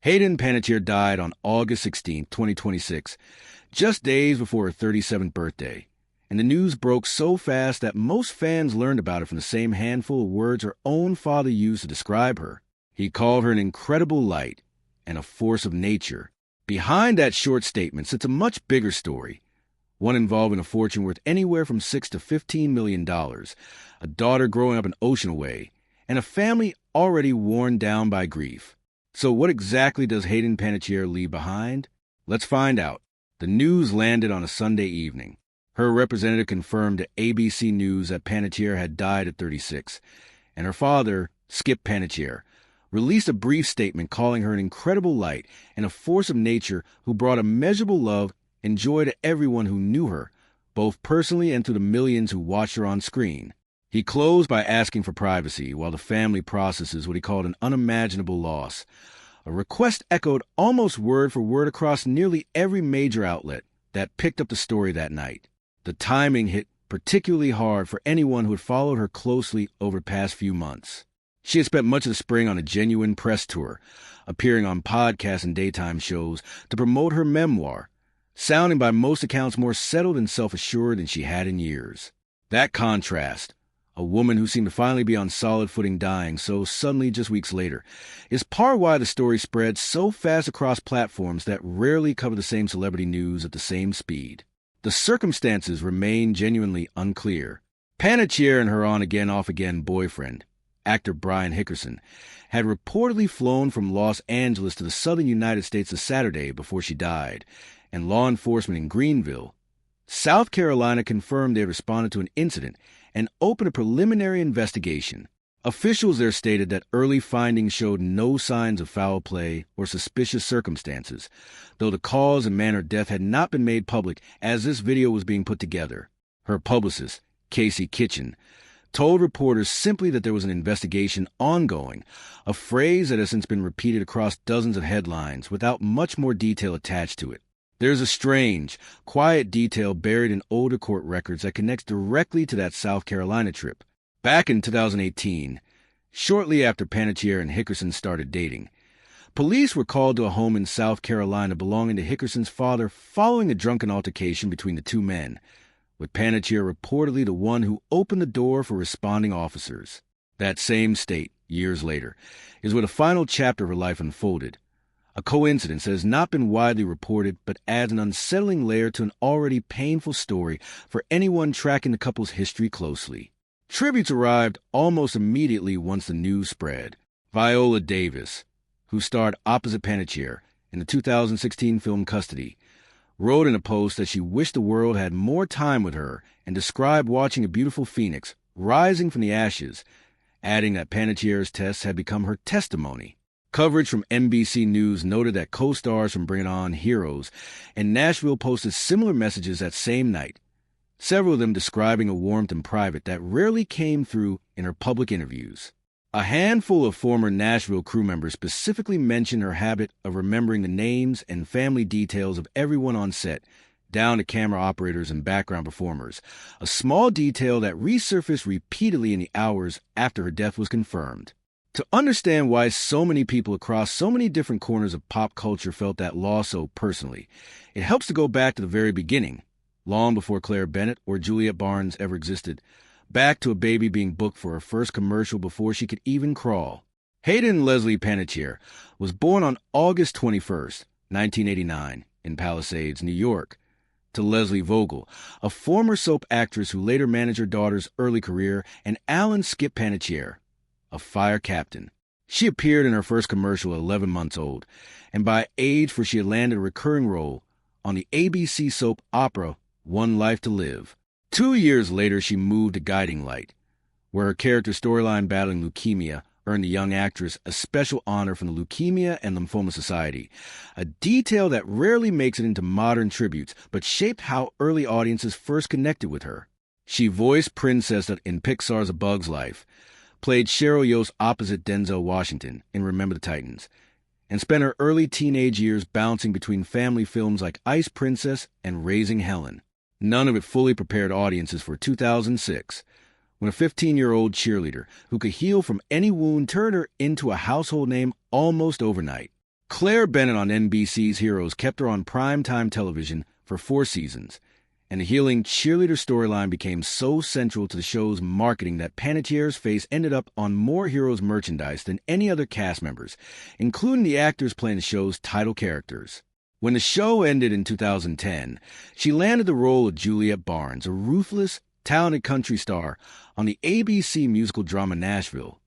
Hayden Panettiere died on August 16, 2026, just days before her 37th birthday. And the news broke so fast that most fans learned about it from the same handful of words her own father used to describe her. He called her an incredible light and a force of nature. Behind that short statement sits a much bigger story, one involving a fortune worth anywhere from $6 to $15 million, a daughter growing up an ocean away, and a family already worn down by grief. So what exactly does Hayden Panettiere leave behind? Let's find out. The news landed on a Sunday evening. Her representative confirmed to ABC News that Panettiere had died at 36, and her father, Skip Panettiere, released a brief statement calling her an incredible light and a force of nature who brought immeasurable love and joy to everyone who knew her, both personally and to the millions who watched her on screen. He closed by asking for privacy while the family processes what he called an unimaginable loss, a request echoed almost word for word across nearly every major outlet that picked up the story that night. The timing hit particularly hard for anyone who had followed her closely over the past few months. She had spent much of the spring on a genuine press tour, appearing on podcasts and daytime shows to promote her memoir, sounding by most accounts more settled and self-assured than she had in years. That contrast, a woman who seemed to finally be on solid footing dying so suddenly just weeks later, is part why the story spread so fast across platforms that rarely cover the same celebrity news at the same speed. The circumstances remain genuinely unclear. Panettiere and her on-again, off-again boyfriend, actor Brian Hickerson, had reportedly flown from Los Angeles to the southern United States the Saturday before she died, and law enforcement in Greenville, South Carolina, confirmed they had responded to an incident and opened a preliminary investigation. Officials there stated that early findings showed no signs of foul play or suspicious circumstances, though the cause and manner of death had not been made public as this video was being put together. Her publicist, Casey Kitchen, told reporters simply that there was an investigation ongoing, a phrase that has since been repeated across dozens of headlines without much more detail attached to it. There's a strange, quiet detail buried in older court records that connects directly to that South Carolina trip. Back in 2018, shortly after Panettiere and Hickerson started dating, police were called to a home in South Carolina belonging to Hickerson's father following a drunken altercation between the two men, with Panettiere reportedly the one who opened the door for responding officers. That same state, years later, is where the final chapter of her life unfolded, a coincidence that has not been widely reported but adds an unsettling layer to an already painful story for anyone tracking the couple's history closely. Tributes arrived almost immediately once the news spread. Viola Davis, who starred opposite Panettiere in the 2016 film Custody, wrote in a post that she wished the world had more time with her and described watching a beautiful phoenix rising from the ashes, adding that Panettiere's tests had become her testimony. Coverage from NBC News noted that co-stars from Bring It On, Heroes and Nashville posted similar messages that same night, several of them describing a warmth in private that rarely came through in her public interviews. A handful of former Nashville crew members specifically mentioned her habit of remembering the names and family details of everyone on set, down to camera operators and background performers, a small detail that resurfaced repeatedly in the hours after her death was confirmed. To understand why so many people across so many different corners of pop culture felt that loss so personally, it helps to go back to the very beginning, long before Claire Bennett or Juliet Barnes ever existed, back to a baby being booked for her first commercial before she could even crawl. Hayden Leslie Panettiere was born on August 21st, 1989, in Palisades, New York, to Leslie Vogel, a former soap actress who later managed her daughter's early career, and Alan Skip Panettiere, a fire captain. She appeared in her first commercial at 11 months old, and by age for she had landed a recurring role on the ABC soap opera One Life to Live. 2 years later, she moved to Guiding Light, where her character storyline battling leukemia earned the young actress a special honor from the Leukemia and Lymphoma Society, a detail that rarely makes it into modern tributes, but shaped how early audiences first connected with her. She voiced Princess in Pixar's A Bug's Life, played Cheryl Yost opposite Denzel Washington in Remember the Titans, and spent her early teenage years bouncing between family films like Ice Princess and Raising Helen. None of it fully prepared audiences for 2006, when a 15-year-old cheerleader who could heal from any wound turned her into a household name almost overnight. Claire Bennett on NBC's Heroes kept her on primetime television for 4 seasons, and the healing cheerleader storyline became so central to the show's marketing that Panettiere's face ended up on more Heroes merchandise than any other cast members, including the actors playing the show's title characters. When the show ended in 2010, she landed the role of Juliet Barnes, a ruthless, talented country star on the ABC musical drama Nashville,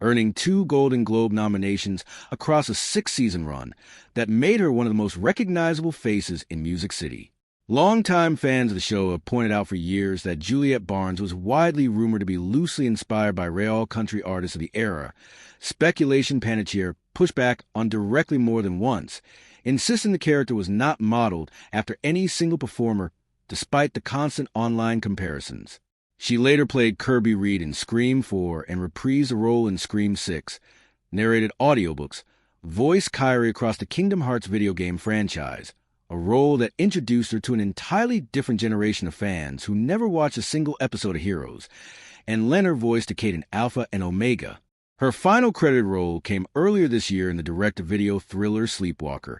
earning 2 Golden Globe nominations across a 6-season run that made her one of the most recognizable faces in Music City. Longtime fans of the show have pointed out for years that Juliet Barnes was widely rumored to be loosely inspired by rail country artists of the era. Speculation Panettiere pushed back on directly more than once, insisting the character was not modeled after any single performer, despite the constant online comparisons. She later played Kirby Reed in Scream 4 and reprised the role in Scream 6, narrated audiobooks, voiced Kyrie across the Kingdom Hearts video game franchise, a role that introduced her to an entirely different generation of fans who never watched a single episode of Heroes, and lent her voice to Kate in Alpha and Omega. Her final credited role came earlier this year in the direct-to-video thriller Sleepwalker,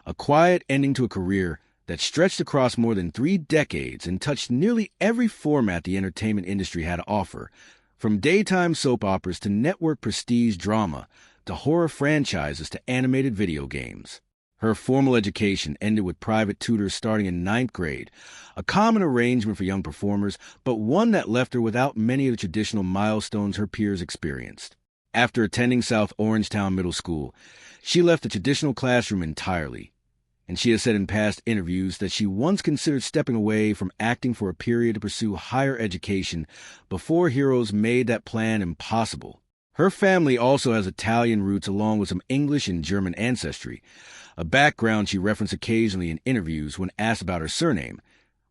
a quiet ending to a career that stretched across more than 3 decades and touched nearly every format the entertainment industry had to offer, from daytime soap operas to network prestige drama, to horror franchises to animated video games. Her formal education ended with private tutors starting in 9th grade, a common arrangement for young performers, but one that left her without many of the traditional milestones her peers experienced. After attending South Orangetown Middle School, she left the traditional classroom entirely, and she has said in past interviews that she once considered stepping away from acting for a period to pursue higher education before Heroes made that plan impossible. Her family also has Italian roots along with some English and German ancestry, a background she referenced occasionally in interviews when asked about her surname,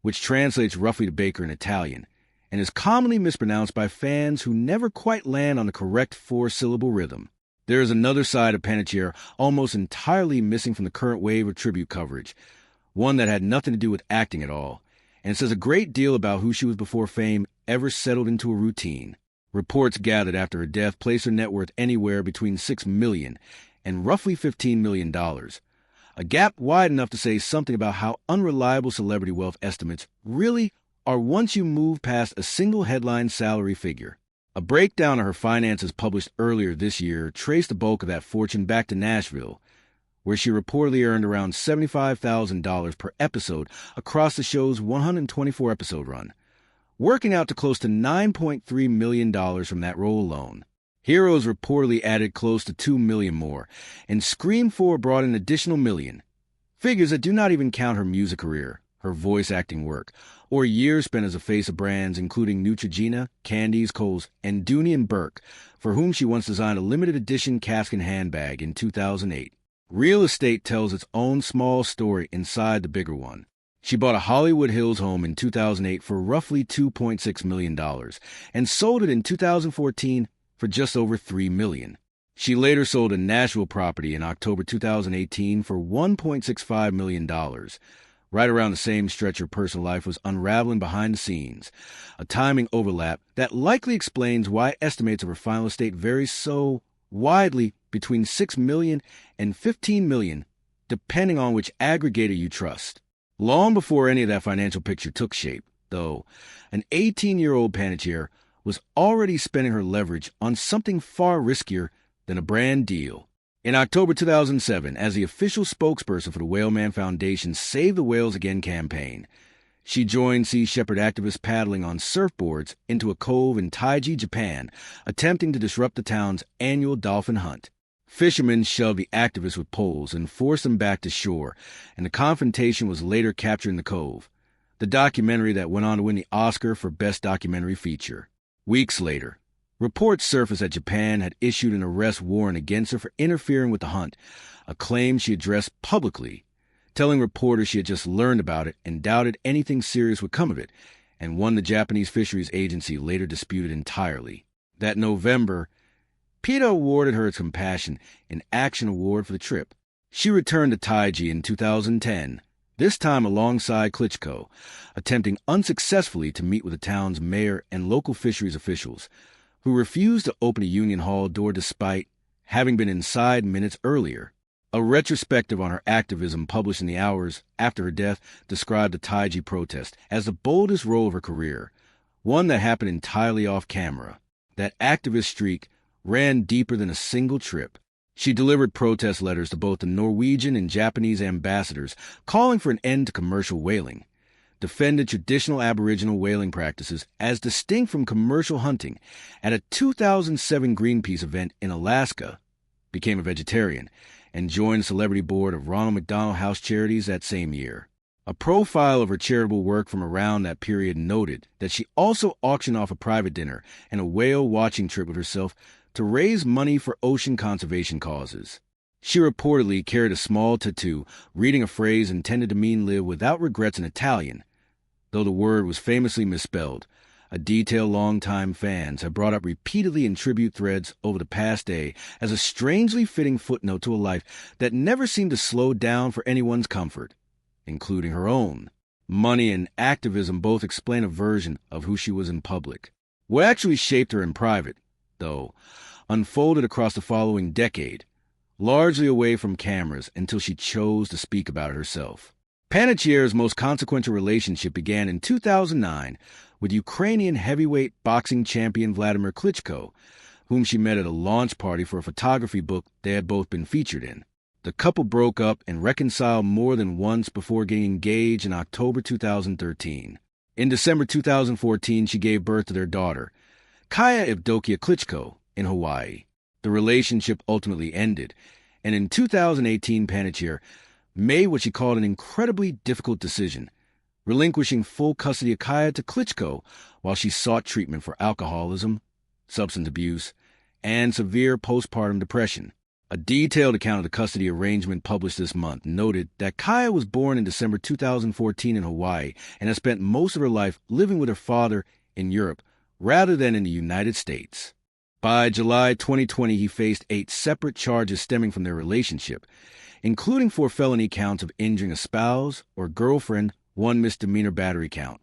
which translates roughly to Baker in Italian, and is commonly mispronounced by fans who never quite land on the correct 4-syllable rhythm. There is another side of Panettiere almost entirely missing from the current wave of tribute coverage, one that had nothing to do with acting at all, and says a great deal about who she was before fame ever settled into a routine. Reports gathered after her death placed her net worth anywhere between $6 million and roughly $15 million, a gap wide enough to say something about how unreliable celebrity wealth estimates really are once you move past a single headline salary figure. A breakdown of her finances published earlier this year traced the bulk of that fortune back to Nashville, where she reportedly earned around $75,000 per episode across the show's 124-episode run, working out to close to $9.3 million from that role alone. Heroes reportedly added close to $2 million more, and Scream 4 brought an additional $1 million, figures that do not even count her music career, her voice acting work, or years spent as a face of brands including Neutrogena, Candies, Kohl's, and Dooney and Burke, for whom she once designed a limited edition Caskin handbag in 2008. Real estate tells its own small story inside the bigger one. She bought a Hollywood Hills home in 2008 for roughly $2.6 million and sold it in 2014 for just over $3 million. She later sold a Nashville property in October 2018 for $1.65 million, right around the same stretch her personal life was unraveling behind the scenes, a timing overlap that likely explains why estimates of her final estate vary so widely between $6 million and $15 million, depending on which aggregator you trust. Long before any of that financial picture took shape, though, an 18-year-old Panettiere was already spending her leverage on something far riskier than a brand deal. In October 2007, as the official spokesperson for the Whaleman Foundation's Save the Whales Again campaign, she joined Sea Shepherd activists paddling on surfboards into a cove in Taiji, Japan, attempting to disrupt the town's annual dolphin hunt. Fishermen shoved the activists with poles and forced them back to shore, and the confrontation was later captured in the cove, the documentary that went on to win the Oscar for Best Documentary Feature. Weeks later, reports surfaced that Japan had issued an arrest warrant against her for interfering with the hunt, a claim she addressed publicly, telling reporters she had just learned about it and doubted anything serious would come of it, and one the Japanese Fisheries Agency later disputed entirely. That November, PETA awarded her its Compassion in Action Award for the trip. She returned to Taiji in 2010, this time alongside Klitschko, attempting unsuccessfully to meet with the town's mayor and local fisheries officials, who refused to open a Union Hall door despite having been inside minutes earlier. A retrospective on her activism published in the hours after her death described the Taiji protest as the boldest role of her career, one that happened entirely off camera. That activist streak ran deeper than a single trip. She delivered protest letters to both the Norwegian and Japanese ambassadors calling for an end to commercial whaling, defended traditional Aboriginal whaling practices as distinct from commercial hunting at a 2007 Greenpeace event in Alaska, became a vegetarian, and joined the celebrity board of Ronald McDonald House Charities that same year. A profile of her charitable work from around that period noted that she also auctioned off a private dinner and a whale watching trip with herself to raise money for ocean conservation causes. She reportedly carried a small tattoo reading a phrase intended to mean live without regrets in Italian, though the word was famously misspelled, a detail longtime fans have brought up repeatedly in tribute threads over the past day as a strangely fitting footnote to a life that never seemed to slow down for anyone's comfort, including her own. Money and activism both explain a version of who she was in public. What actually shaped her in private, though, unfolded across the following decade, largely away from cameras until she chose to speak about it herself. Panettiere's most consequential relationship began in 2009 with Ukrainian heavyweight boxing champion Vladimir Klitschko, whom she met at a launch party for a photography book they had both been featured in. The couple broke up and reconciled more than once before getting engaged in October 2013. In December 2014, she gave birth to their daughter, Kaya Evdokia Klitschko, in Hawaii. The relationship ultimately ended, and in 2018, Panettiere made what she called an incredibly difficult decision, relinquishing full custody of Kaya to Klitschko while she sought treatment for alcoholism, substance abuse, and severe postpartum depression. A detailed account of the custody arrangement published this month noted that Kaya was born in December 2014 in Hawaii and has spent most of her life living with her father in Europe rather than in the United States. By July 2020, he faced 8 separate charges stemming from their relationship, including 4 felony counts of injuring a spouse or girlfriend, 1 misdemeanor battery count,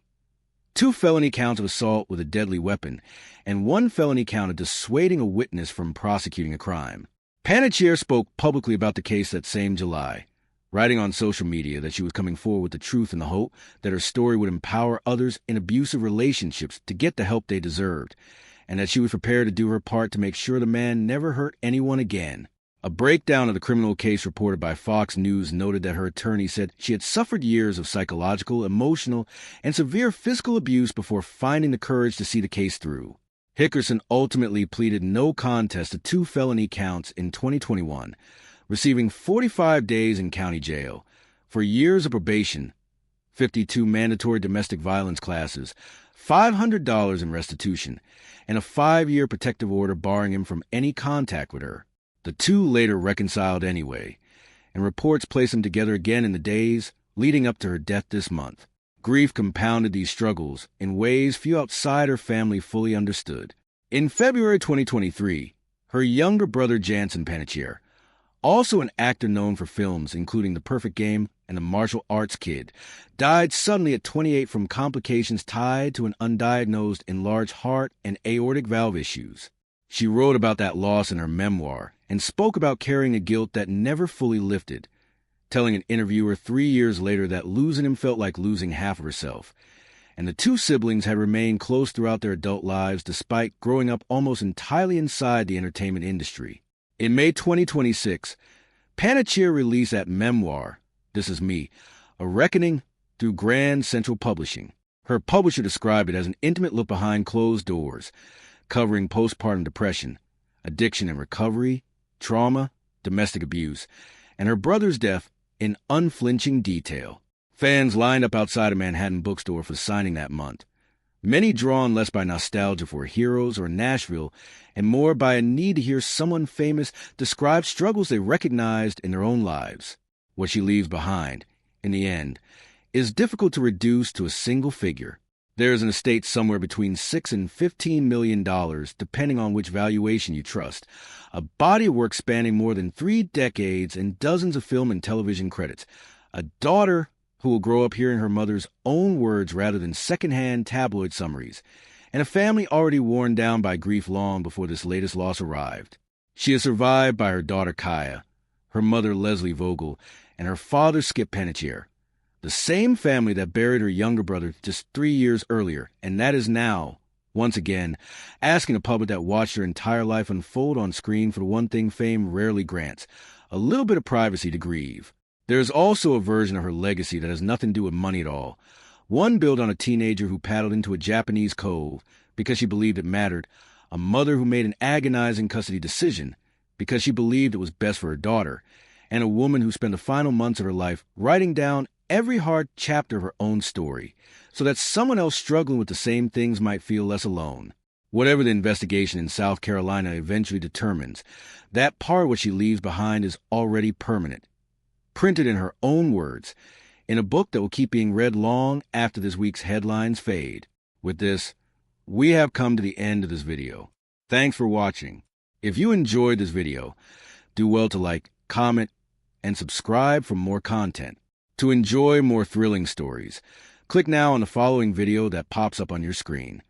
2 felony counts of assault with a deadly weapon, and 1 felony count of dissuading a witness from prosecuting a crime. Panettiere spoke publicly about the case that same July, writing on social media that she was coming forward with the truth in the hope that her story would empower others in abusive relationships to get the help they deserved, and that she was prepared to do her part to make sure the man never hurt anyone again. A breakdown of the criminal case reported by Fox News noted that her attorney said she had suffered years of psychological, emotional, and severe physical abuse before finding the courage to see the case through. Hickerson ultimately pleaded no contest to 2 felony counts in 2021, receiving 45 days in county jail, for years of probation, 52 mandatory domestic violence classes, $500 in restitution, and a 5-year protective order barring him from any contact with her. The two later reconciled anyway, and reports place them together again in the days leading up to her death this month. Grief compounded these struggles in ways few outside her family fully understood. In February 2023, her younger brother Jansen Panettiere, also an actor known for films including The Perfect Game and The Martial Arts Kid, died suddenly at 28 from complications tied to an undiagnosed enlarged heart and aortic valve issues. She wrote about that loss in her memoir and spoke about carrying a guilt that never fully lifted, telling an interviewer 3 years later that losing him felt like losing half of herself, and the 2 siblings had remained close throughout their adult lives despite growing up almost entirely inside the entertainment industry. In May 2026, Panettiere released that memoir, This Is Me, A Reckoning, through Grand Central Publishing. Her publisher described it as an intimate look behind closed doors, covering postpartum depression, addiction and recovery, trauma, domestic abuse, and her brother's death in unflinching detail. Fans lined up outside a Manhattan bookstore for the signing that month, many drawn less by nostalgia for Heroes or Nashville and more by a need to hear someone famous describe struggles they recognized in their own lives. What she leaves behind, in the end, is difficult to reduce to a single figure. There is an estate somewhere between $6 and $15 million, depending on which valuation you trust, a body of work spanning more than 3 decades and dozens of film and television credits, a daughter who will grow up hearing her mother's own words rather than secondhand tabloid summaries, and a family already worn down by grief long before this latest loss arrived. She is survived by her daughter Kaya, her mother Leslie Vogel, and her father Skip Panettiere. The same family that buried her younger brother just 3 years earlier, and that is now, once again, asking the public that watched her entire life unfold on screen for the one thing fame rarely grants, a little bit of privacy to grieve. There is also a version of her legacy that has nothing to do with money at all. One built on a teenager who paddled into a Japanese cove because she believed it mattered, a mother who made an agonizing custody decision because she believed it was best for her daughter, and a woman who spent the final months of her life writing down every hard chapter of her own story, so that someone else struggling with the same things might feel less alone. Whatever the investigation in South Carolina eventually determines, that part what she leaves behind is already permanent, printed in her own words, in a book that will keep being read long after this week's headlines fade. With this, we have come to the end of this video. Thanks for watching. If you enjoyed this video, do well to like, comment, and subscribe for more content. To enjoy more thrilling stories, click now on the following video that pops up on your screen.